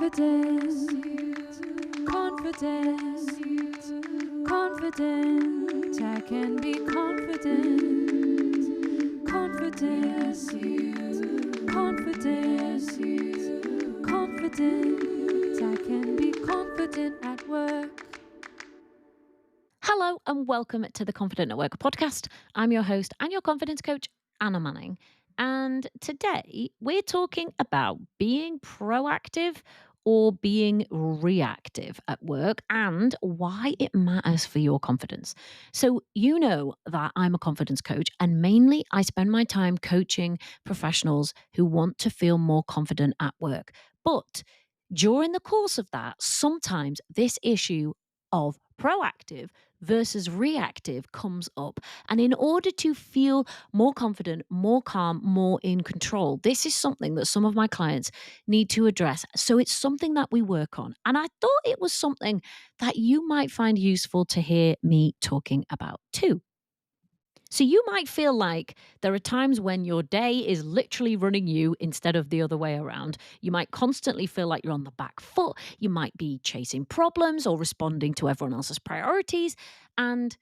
Confident, confident, confident. I can be confident, confident, confident, confident. I can be confident at work. Hello and welcome to the Confident at Work podcast. I'm your host and your confidence coach, Anna Manning. And today we're talking about being proactive or being reactive at work and why it matters for your confidence. So, you know that I'm a confidence coach, and mainly I spend my time coaching professionals who want to feel more confident at work. But during the course of that, sometimes this issue of proactive versus reactive comes up. And in order to feel more confident, more calm, more in control, this is something that some of my clients need to address. So it's something that we work on. And I thought it was something that you might find useful to hear me talking about too. So you might feel like there are times when your day is literally running you instead of the other way around. You might constantly feel like you're on the back foot. You might be chasing problems or responding to everyone else's priorities. And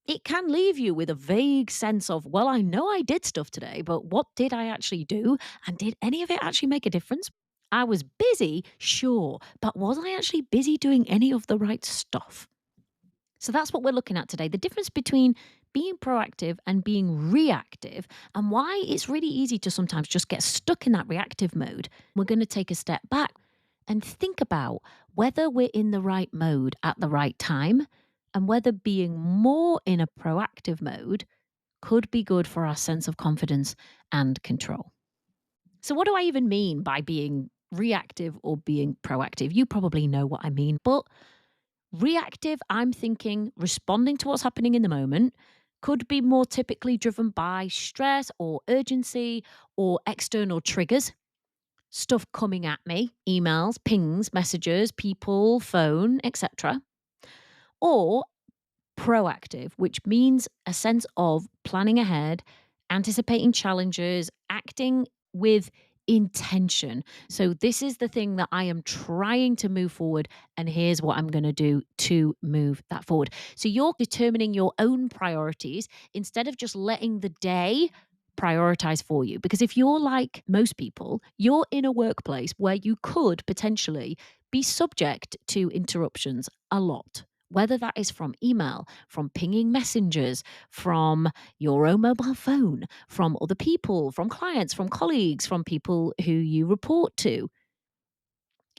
it can leave you with a vague sense of, well, I know I did stuff today, but what did I actually do? And did any of it actually make a difference? I was busy, sure, but was I actually busy doing any of the right stuff? So that's what we're looking at today, the difference between being proactive and being reactive, and why it's really easy to sometimes just get stuck in that reactive mode. We're going to take a step back and think about whether we're in the right mode at the right time and whether being more in a proactive mode could be good for our sense of confidence and control. So, what do I even mean by being reactive or being proactive? You probably know what I mean, but reactive, I'm thinking responding to what's happening in the moment, could be more typically driven by stress or urgency or external triggers, stuff coming at me, emails, pings, messages, people, phone, etc. Or proactive, which means a sense of planning ahead, anticipating challenges, acting with intention. So, this is the thing that I am trying to move forward, and here's what I'm going to do to move that forward. So, you're determining your own priorities instead of just letting the day prioritize for you. Because if you're like most people, you're in a workplace where you could potentially be subject to interruptions a lot, whether that is from email, from pinging messengers, from your own mobile phone, from other people, from clients, from colleagues, from people who you report to.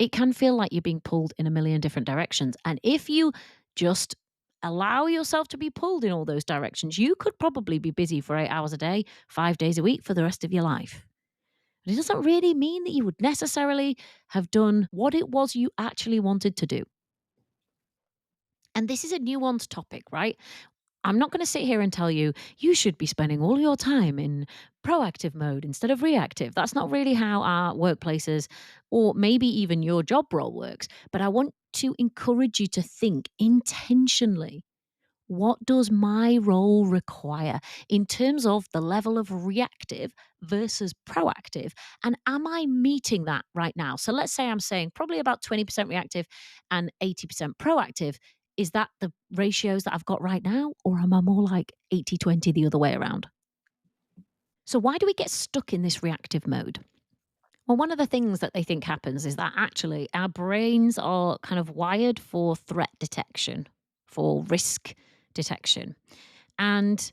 It can feel like you're being pulled in a million different directions. And if you just allow yourself to be pulled in all those directions, you could probably be busy for 8 hours a day, 5 days a week for the rest of your life. But it doesn't really mean that you would necessarily have done what it was you actually wanted to do. And this is a nuanced topic, right? I'm not going to sit here and tell you you should be spending all your time in proactive mode instead of reactive. That's not really how our workplaces or maybe even your job role works. But I want to encourage you to think intentionally, what does my role require in terms of the level of reactive versus proactive? And am I meeting that right now? So let's say I'm saying probably about 20% reactive and 80% proactive. Is that the ratios that I've got right now? Or am I more like 80-20 the other way around? So, why do we get stuck in this reactive mode? Well, one of the things that they think happens is that actually our brains are kind of wired for threat detection, for risk detection. And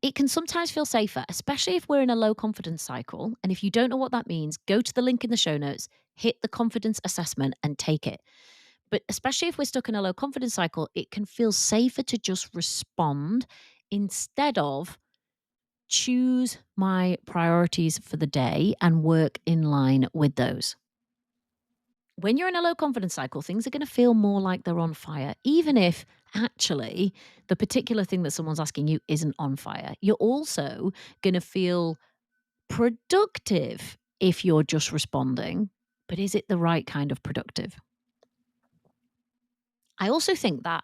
it can sometimes feel safer, especially if we're in a low confidence cycle. And if you don't know what that means, go to the link in the show notes, hit the confidence assessment and take it. But especially if we're stuck in a low confidence cycle, it can feel safer to just respond instead of choose my priorities for the day and work in line with those. When you're in a low confidence cycle, things are going to feel more like they're on fire, even if actually the particular thing that someone's asking you isn't on fire. You're also going to feel productive if you're just responding, but is it the right kind of productive? I also think that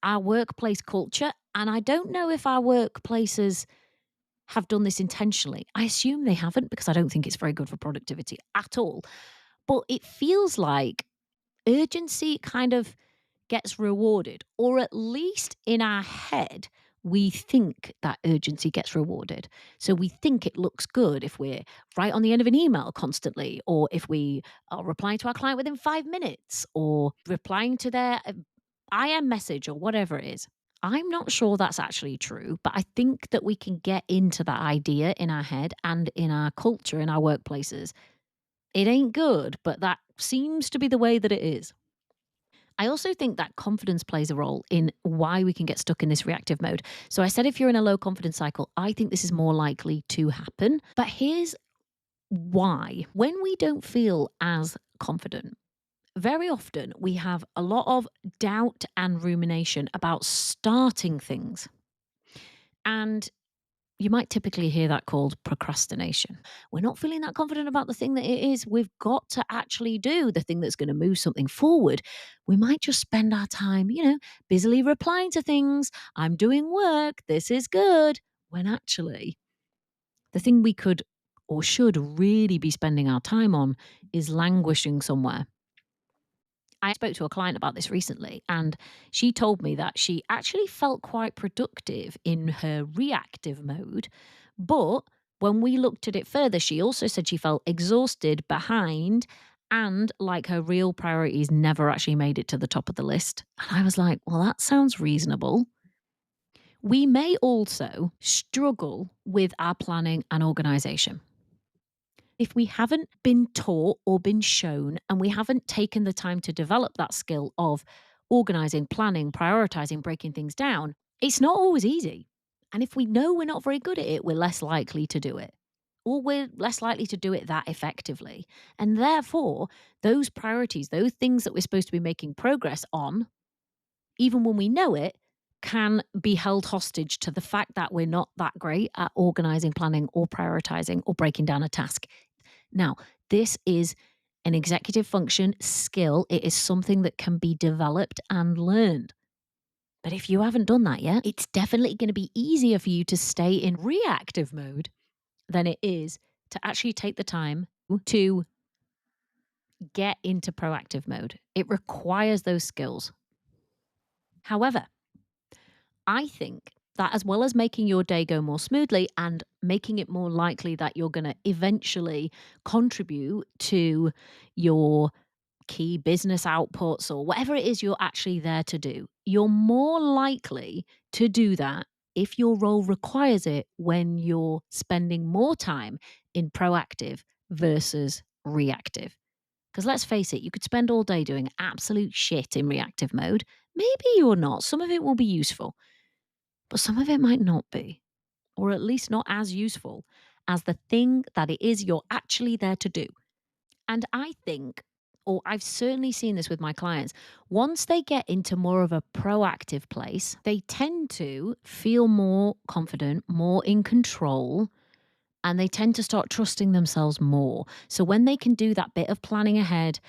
our workplace culture, and I don't know if our workplaces have done this intentionally. I assume they haven't because I don't think it's very good for productivity at all. But it feels like urgency kind of gets rewarded, or at least in our head, we think that urgency gets rewarded. So we think it looks good if we're right on the end of an email constantly, or if we are replying to our client within 5 minutes, or replying to their IM message, or whatever it is. I'm not sure that's actually true, but I think that we can get into that idea in our head and in our culture, in our workplaces. It ain't good, but that seems to be the way that it is. I also think that confidence plays a role in why we can get stuck in this reactive mode. So I said if you're in a low confidence cycle, I think this is more likely to happen. But here's why. When we don't feel as confident, very often we have a lot of doubt and rumination about starting things. And you might typically hear that called procrastination. We're not feeling that confident about the thing that it is we've got to actually do, the thing that's going to move something forward. We might just spend our time, busily replying to things. I'm doing work. This is good. When actually, the thing we could or should really be spending our time on is languishing somewhere. I spoke to a client about this recently, and she told me that she actually felt quite productive in her reactive mode. But when we looked at it further, she also said she felt exhausted, behind, and like her real priorities never actually made it to the top of the list. And I was like, well, that sounds reasonable. We may also struggle with our planning and organization. If we haven't been taught or been shown, and we haven't taken the time to develop that skill of organizing, planning, prioritizing, breaking things down, it's not always easy. And if we know we're not very good at it, we're less likely to do it, or we're less likely to do it that effectively. And therefore, those priorities, those things that we're supposed to be making progress on, even when we know it, can be held hostage to the fact that we're not that great at organizing, planning, or prioritizing, or breaking down a task. Now, this is an executive function skill. It is something that can be developed and learned. But if you haven't done that yet, it's definitely going to be easier for you to stay in reactive mode than it is to actually take the time to get into proactive mode. It requires those skills. However, I think that as well as making your day go more smoothly and making it more likely that you're going to eventually contribute to your key business outputs or whatever it is you're actually there to do, you're more likely to do that if your role requires it when you're spending more time in proactive versus reactive. Because let's face it, you could spend all day doing absolute shit in reactive mode. Maybe you're not. Some of it will be useful, but some of it might not be, or at least not as useful as the thing that it is you're actually there to do. And I think, or I've certainly seen this with my clients, once they get into more of a proactive place, they tend to feel more confident, more in control, and they tend to start trusting themselves more. So when they can do that bit of planning ahead,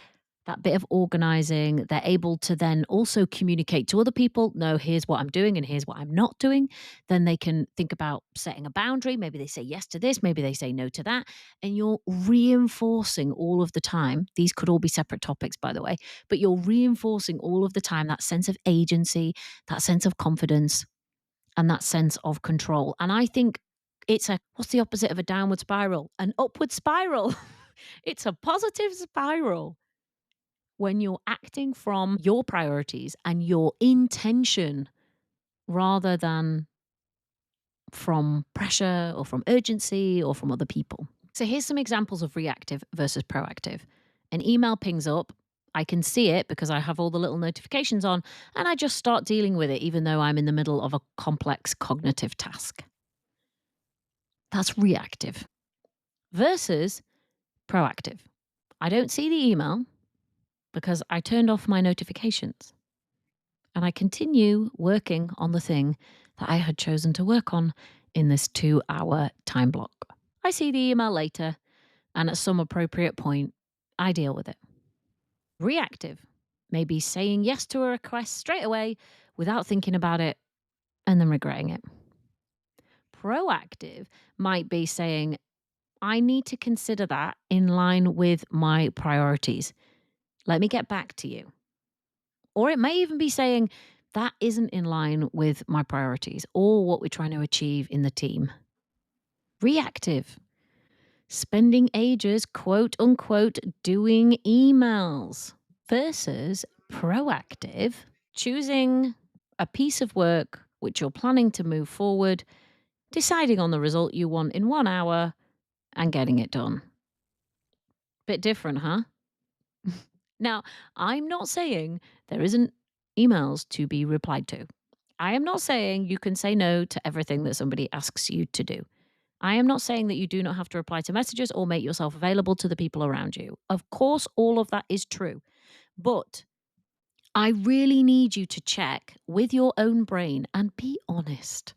that bit of organizing, they're able to then also communicate to other people, no, here's what I'm doing and here's what I'm not doing. Then they can think about setting a boundary. Maybe they say yes to this, maybe they say no to that. And you're reinforcing all of the time. These could all be separate topics, by the way, but you're reinforcing all of the time that sense of agency, that sense of confidence, and that sense of control. And I think it's what's the opposite of a downward spiral? An upward spiral. It's a positive spiral when you're acting from your priorities and your intention rather than from pressure or from urgency or from other people. So here's some examples of reactive versus proactive. An email pings up. I can see it because I have all the little notifications on, and I just start dealing with it even though I'm in the middle of a complex cognitive task. That's reactive versus proactive. I don't see the email because I turned off my notifications. And I continue working on the thing that I had chosen to work on in this 2-hour time block. I see the email later, and at some appropriate point, I deal with it. Reactive, maybe saying yes to a request straight away without thinking about it and then regretting it. Proactive might be saying, I need to consider that in line with my priorities. Let me get back to you. Or it may even be saying, that isn't in line with my priorities or what we're trying to achieve in the team. Reactive, spending ages, quote unquote, doing emails versus proactive, choosing a piece of work which you're planning to move forward, deciding on the result you want in 1 hour and getting it done. Bit different, huh? Now, I'm not saying there isn't emails to be replied to. I am not saying you can say no to everything that somebody asks you to do. I am not saying that you do not have to reply to messages or make yourself available to the people around you. Of course, all of that is true. But I really need you to check with your own brain and be honest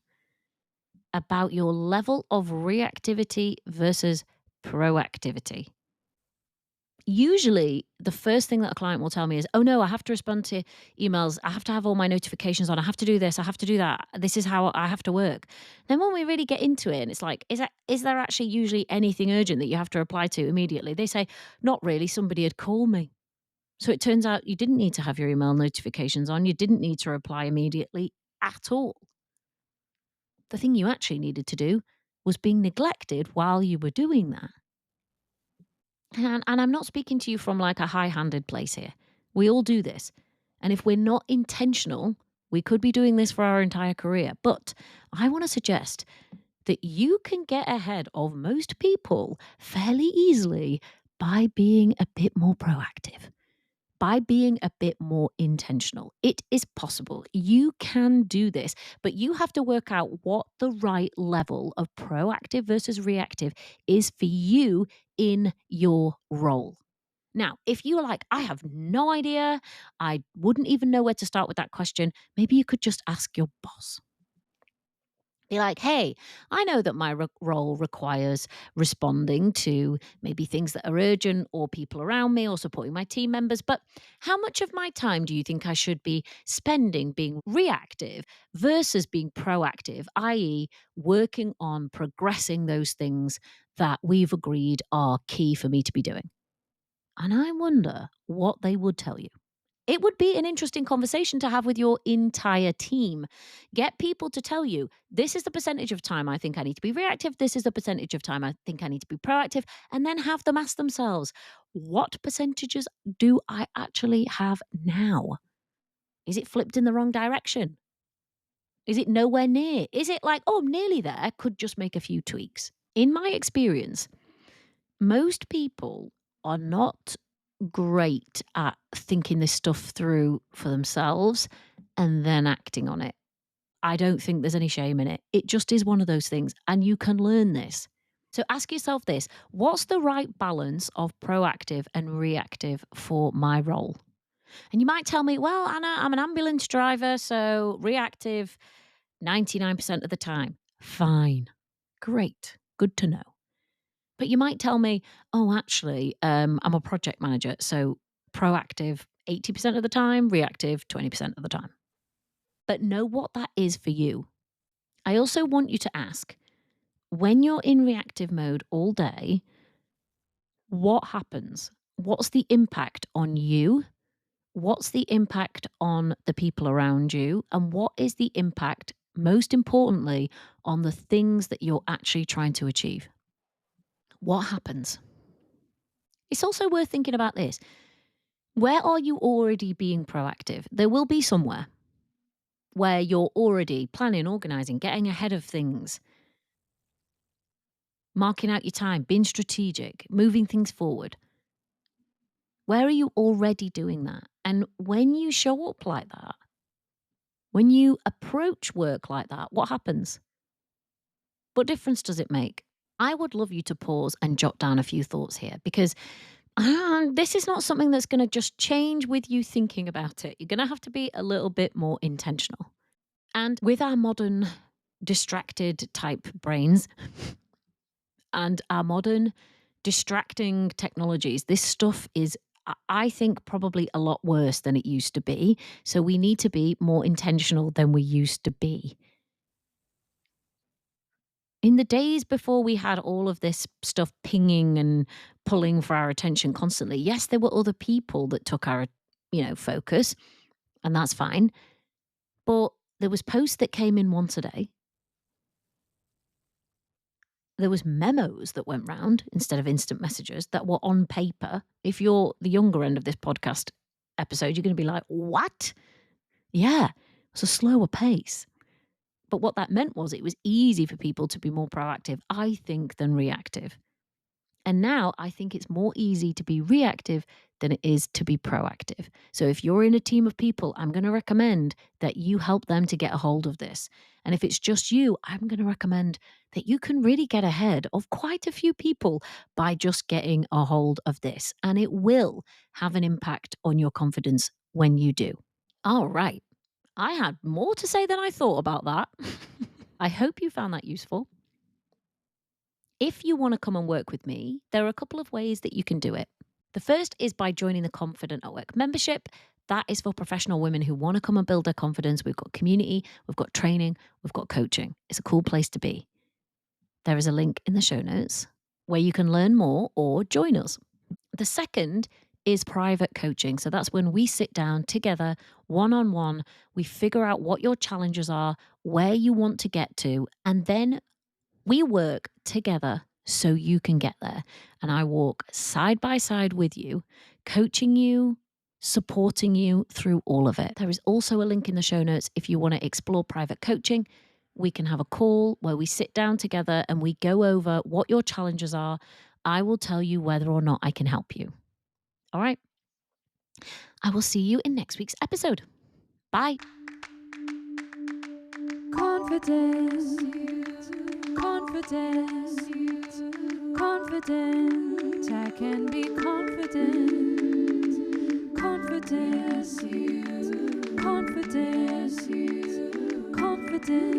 about your level of reactivity versus proactivity. Usually, the first thing that a client will tell me is, "Oh no, I have to respond to emails. I have to have all my notifications on. I have to do this. I have to do that. This is how I have to work." Then when we really get into it and it's like, is there actually usually anything urgent that you have to reply to immediately? They say, "Not really. Somebody had called me." So it turns out you didn't need to have your email notifications on. You didn't need to reply immediately at all. The thing you actually needed to do was being neglected while you were doing that. And I'm not speaking to you from like a high handed place here. We all do this. And if we're not intentional, we could be doing this for our entire career. But I want to suggest that you can get ahead of most people fairly easily by being a bit more proactive, by being a bit more intentional. It is possible. You can do this, but you have to work out what the right level of proactive versus reactive is for you in your role. Now, if you're like, I have no idea, I wouldn't even know where to start with that question, maybe you could just ask your boss. Be like, hey, I know that my role requires responding to maybe things that are urgent or people around me or supporting my team members, but how much of my time do you think I should be spending being reactive versus being proactive, i.e., working on progressing those things that we've agreed are key for me to be doing? And I wonder what they would tell you. It would be an interesting conversation to have with your entire team. Get people to tell you, this is the percentage of time I think I need to be reactive. This is the percentage of time I think I need to be proactive. And then have them ask themselves, what percentages do I actually have now? Is it flipped in the wrong direction? Is it nowhere near? Is it like, oh, I'm nearly there, could just make a few tweaks? In my experience, most people are not great at thinking this stuff through for themselves and then acting on it. I don't think there's any shame in it. It just is one of those things, and you can learn this. So ask yourself this: what's the right balance of proactive and reactive for my role? And you might tell me, well, Anna, I'm an ambulance driver, so reactive 99% of the time. Fine. Great. Good to know. But you might tell me, "Oh, actually, I'm a project manager, so proactive 80% of the time, reactive 20% of the time." But know what that is for you. I also want you to ask, when you're in reactive mode all day, what happens? What's the impact on you? What's the impact on the people around you? And what is the impact, most importantly, on the things that you're actually trying to achieve? What happens? It's also worth thinking about this. Where are you already being proactive? There will be somewhere where you're already planning, organizing, getting ahead of things, marking out your time, being strategic, moving things forward. Where are you already doing that? And when you show up like that, when you approach work like that, what happens? What difference does it make? I would love you to pause and jot down a few thoughts here because this is not something that's going to just change with you thinking about it. You're going to have to be a little bit more intentional. And with our modern distracted type brains and our modern distracting technologies, this stuff is, I think, probably a lot worse than it used to be. So we need to be more intentional than we used to be. In the days before we had all of this stuff pinging and pulling for our attention constantly, yes, there were other people that took our, focus, and that's fine. But there was posts that came in once a day. There was memos that went round instead of instant messages that were on paper. If you're the younger end of this podcast episode, you're going to be like, what? Yeah, it's a slower pace. But what that meant was it was easy for people to be more proactive, I think, than reactive. And now I think it's more easy to be reactive than it is to be proactive. So if you're in a team of people, I'm going to recommend that you help them to get a hold of this. And if it's just you, I'm going to recommend that you can really get ahead of quite a few people by just getting a hold of this. And it will have an impact on your confidence when you do. All right. I had more to say than I thought about that. I hope you found that useful. If you want to come and work with me, there are a couple of ways that you can do it. The first is by joining the Confident at Work membership. That is for professional women who want to come and build their confidence. We've got community, we've got training, we've got coaching. It's a cool place to be. There is a link in the show notes where you can learn more or join us. The second is private coaching. So that's when we sit down together, one-on-one, we figure out what your challenges are, where you want to get to, and then we work together so you can get there. And I walk side by side with you, coaching you, supporting you through all of it. There is also a link in the show notes if you want to explore private coaching. We can have a call where we sit down together and we go over what your challenges are. I will tell you whether or not I can help you. All right. I will see you in next week's episode. Bye. Confidence, confidence, confident. I can be confident. Confidence, confidence, confidence.